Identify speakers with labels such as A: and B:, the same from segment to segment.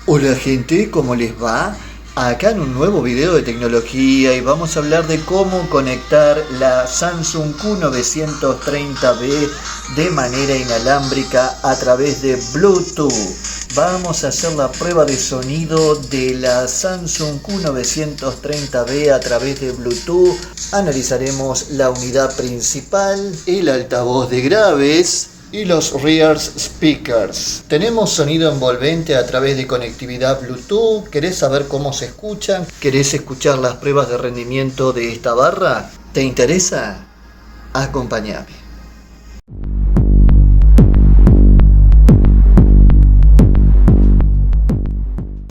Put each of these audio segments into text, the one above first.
A: Hola gente, ¿cómo les va? Acá en un nuevo video de tecnología y vamos a hablar de cómo conectar la Samsung Q930B de manera inalámbrica a través de Bluetooth. Vamos a hacer la prueba de sonido de la Samsung Q930B a través de Bluetooth. Analizaremos la unidad principal, el altavoz de graves y los rear speakers. Tenemos sonido envolvente a través de conectividad Bluetooth. ¿Querés saber cómo se escuchan? ¿Querés escuchar las pruebas de rendimiento de esta barra? ¿Te interesa? Acompáñame.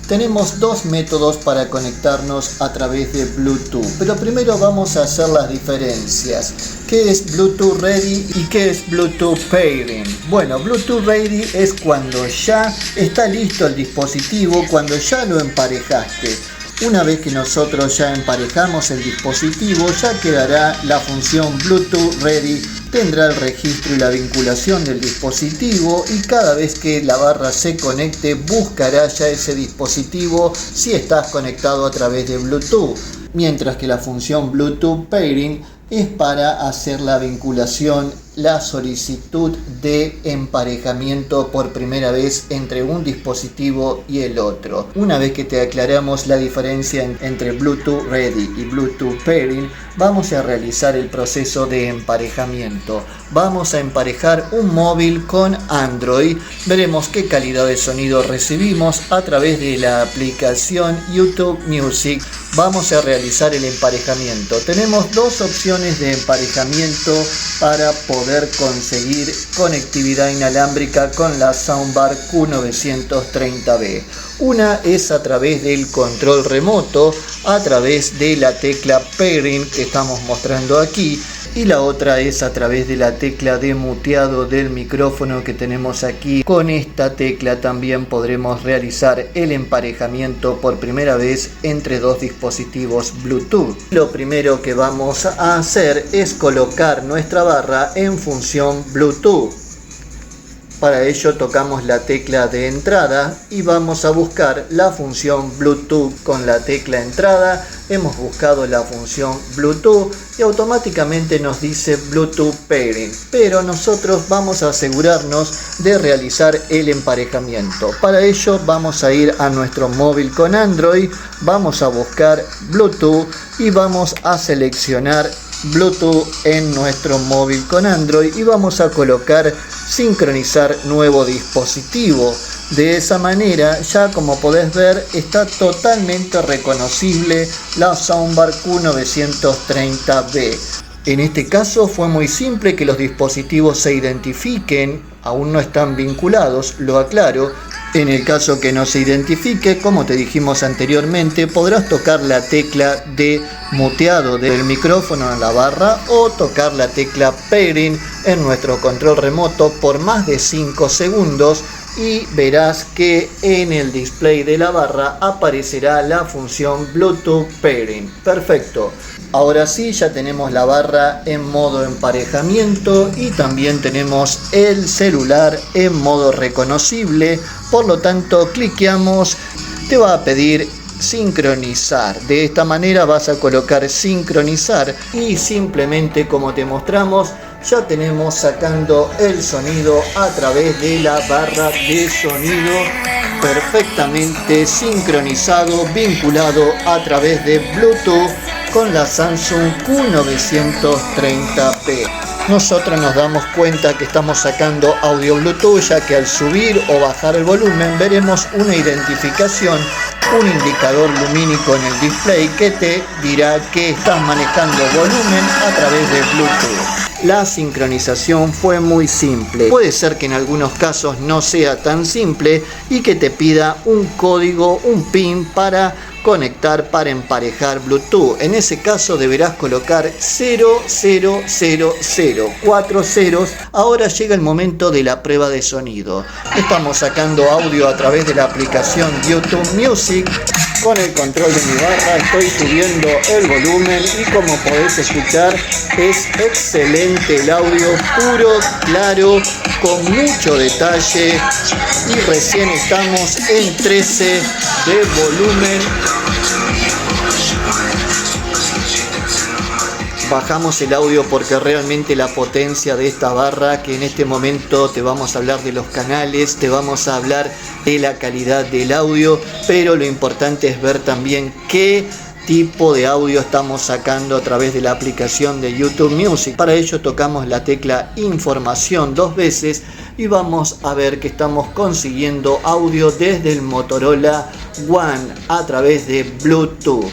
A: Tenemos dos métodos para conectarnos a través de Bluetooth, pero primero vamos a hacer las diferencias. ¿Qué es Bluetooth Ready y qué es Bluetooth Pairing? Bueno, Bluetooth Ready es cuando ya está listo el dispositivo, cuando ya lo emparejaste. Una vez que nosotros ya emparejamos el dispositivo, ya quedará la función Bluetooth Ready, tendrá el registro y la vinculación del dispositivo y cada vez que la barra se conecte buscará ya ese dispositivo si estás conectado a través de Bluetooth. Mientras que la función Bluetooth Pairing es para hacer la vinculación, la solicitud de emparejamiento por primera vez entre un dispositivo y el otro. Una vez que te aclaramos la diferencia entre Bluetooth Ready y Bluetooth Pairing, vamos a realizar el proceso de emparejamiento. Vamos a emparejar un móvil con Android. Veremos qué calidad de sonido recibimos a través de la aplicación YouTube Music. Vamos a realizar el emparejamiento. Tenemos dos opciones de emparejamiento para poder conseguir conectividad inalámbrica con la soundbar Q930B. Una es a través del control remoto, a través de la tecla Pairing que estamos mostrando aquí, y la otra es a través de la tecla de muteado del micrófono que tenemos aquí. Con esta tecla también podremos realizar el emparejamiento por primera vez entre dos dispositivos Bluetooth. Lo primero que vamos a hacer es colocar nuestra barra en función Bluetooth. Para ello tocamos la tecla de entrada y vamos a buscar la función Bluetooth con la tecla entrada. Hemos buscado la función Bluetooth y automáticamente nos dice Bluetooth Pairing, pero nosotros vamos a asegurarnos de realizar el emparejamiento. Para ello vamos a ir a nuestro móvil con Android, vamos a buscar Bluetooth y vamos a seleccionar Bluetooth en nuestro móvil con Android y vamos a colocar sincronizar nuevo dispositivo. De esa manera, ya como podés ver, está totalmente reconocible la soundbar Q930B. En este caso fue muy simple que los dispositivos se identifiquen, aún no están vinculados, lo aclaro. En el caso que no se identifique, como te dijimos anteriormente, podrás tocar la tecla de muteado del micrófono en la barra o tocar la tecla Pairing en nuestro control remoto por más de 5 segundos y verás que en el display de la barra aparecerá la función Bluetooth Pairing. Perfecto. Ahora sí, ya tenemos la barra en modo emparejamiento y también tenemos el celular en modo reconocible. Por lo tanto, cliqueamos, te va a pedir sincronizar. De esta manera vas a colocar sincronizar y simplemente como te mostramos, ya tenemos sacando el sonido a través de la barra de sonido perfectamente sincronizado, vinculado a través de Bluetooth con la Samsung Q930B. Nosotros nos damos cuenta que estamos sacando audio Bluetooth, ya que al subir o bajar el volumen veremos una identificación, un indicador lumínico en el display que te dirá que estás manejando volumen a través de Bluetooth. La sincronización fue muy simple. Puede ser que en algunos casos no sea tan simple y que te pida un código, un PIN para conectar, para emparejar Bluetooth. En ese caso deberás colocar 0000, 4 ceros. Ahora llega el momento de la prueba de sonido. Estamos sacando audio a través de la aplicación YouTube Music. con el control de mi barra, estoy subiendo el volumen y como podés escuchar es excelente el audio, puro, claro, con mucho detalle y recién estamos en 13 de volumen. Bajamos el audio porque realmente la potencia de esta barra, que en este momento te vamos a hablar de los canales, te vamos a hablar de la calidad del audio, pero lo importante es ver también qué tipo de audio estamos sacando a través de la aplicación de YouTube Music. Para ello tocamos la tecla información 2 veces y vamos a ver que estamos consiguiendo audio desde el Motorola One a través de Bluetooth.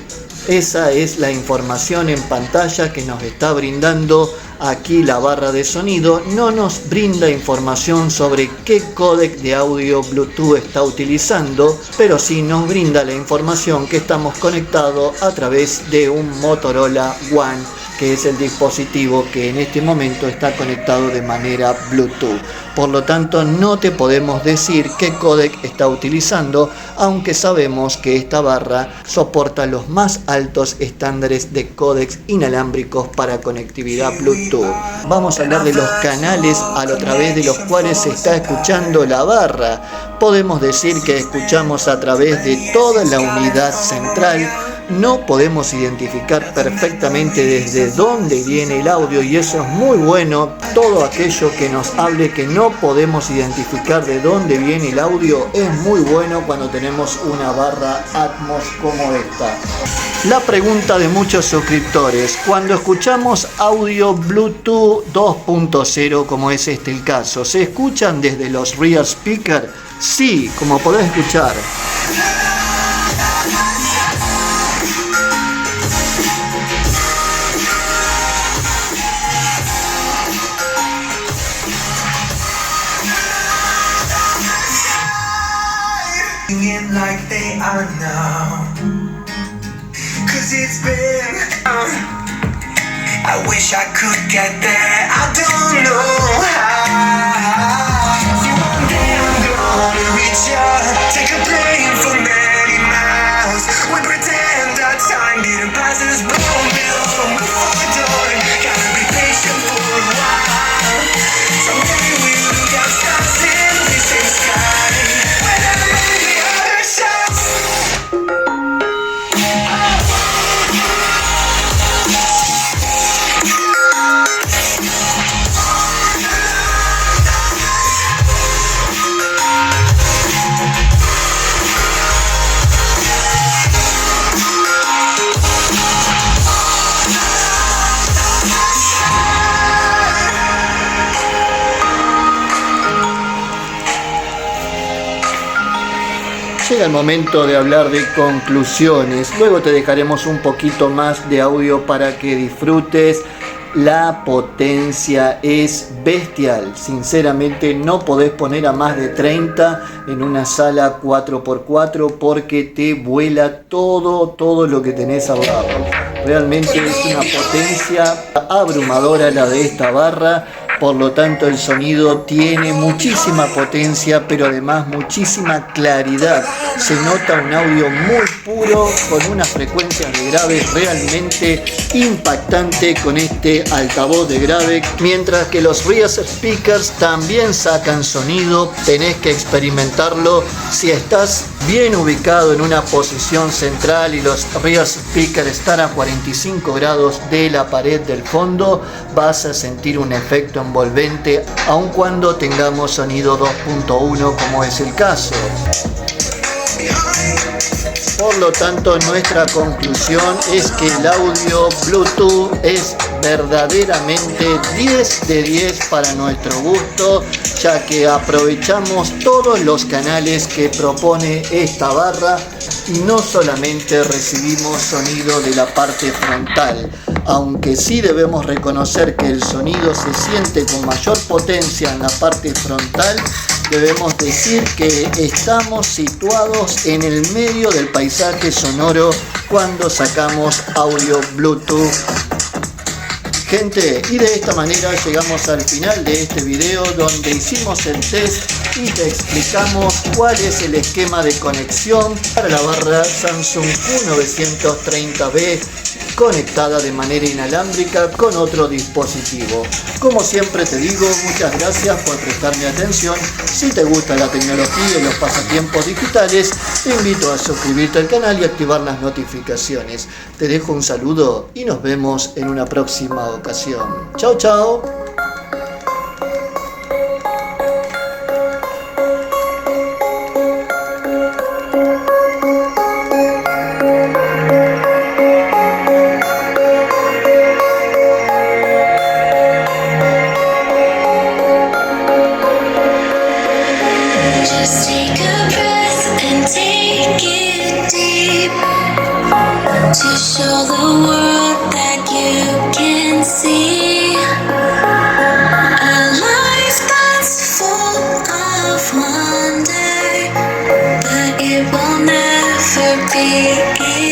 A: Esa es la información en pantalla que nos está brindando aquí la barra de sonido. No nos brinda información sobre qué códec de audio Bluetooth está utilizando, pero sí nos brinda la información que estamos conectados a través de un Motorola One, que es el dispositivo que en este momento está conectado de manera Bluetooth. Por lo tanto, no te podemos decir qué códec está utilizando, aunque sabemos que esta barra soporta los más altos estándares de códecs inalámbricos para conectividad Bluetooth. Vamos a hablar de los canales a través de los cuales se está escuchando la barra. Podemos decir que escuchamos a través de toda la unidad central. No podemos identificar perfectamente desde dónde viene el audio y eso es muy bueno. Todo aquello que nos hable que no podemos identificar de dónde viene el audio es muy bueno cuando tenemos una barra Atmos como esta. La pregunta de muchos suscriptores: cuando escuchamos audio Bluetooth 2.0, como es este el caso, ¿se escuchan desde los rear speakers? Sí, como podés escuchar.
B: Like they are now, 'cause it's been I wish I could get there, I don't know how. See, one day I'm gonna reach out, take a plane for many miles. We pretend our time didn't pass us, but from before dawn. Gotta be patient for a while. Someday we'll look at stars in the same sky. When I'm on the other side.
A: Llega el momento de hablar de conclusiones. Luego te dejaremos un poquito más de audio para que disfrutes. La potencia es bestial. Sinceramente no podés poner a más de 30 en una sala 4x4 porque te vuela todo lo que tenés al lado. Realmente es una potencia abrumadora la de esta barra. Por lo tanto, el sonido tiene muchísima potencia, pero además muchísima claridad. Se nota un audio muy puro, con unas frecuencias de grave realmente impactante con este altavoz de grave. Mientras que los rear speakers también sacan sonido, tenés que experimentarlo. Si estás bien ubicado en una posición central y los rear speakers están a 45 grados de la pared del fondo, vas a sentir un efecto envolvente, aun cuando tengamos sonido 2.1 como es el caso. Por lo tanto, nuestra conclusión es que el audio Bluetooth es verdaderamente 10 de 10 para nuestro gusto, ya que aprovechamos todos los canales que propone esta barra y no solamente recibimos sonido de la parte frontal, aunque sí debemos reconocer que el sonido se siente con mayor potencia en la parte frontal. Debemos decir que estamos situados en el medio del paisaje sonoro cuando sacamos audio Bluetooth. Gente, y de esta manera llegamos al final de este video donde hicimos el test y te explicamos cuál es el esquema de conexión para la barra Samsung Q930B conectada de manera inalámbrica con otro dispositivo. Como siempre te digo, muchas gracias por prestarme atención. Si te gusta la tecnología y los pasatiempos digitales, te invito a suscribirte al canal y activar las notificaciones. Te dejo un saludo y nos vemos en una próxima ocasión. Chao, chao.
C: Just take a breath and take it deep to show the world that you can see a life that's full of wonder, but it will never be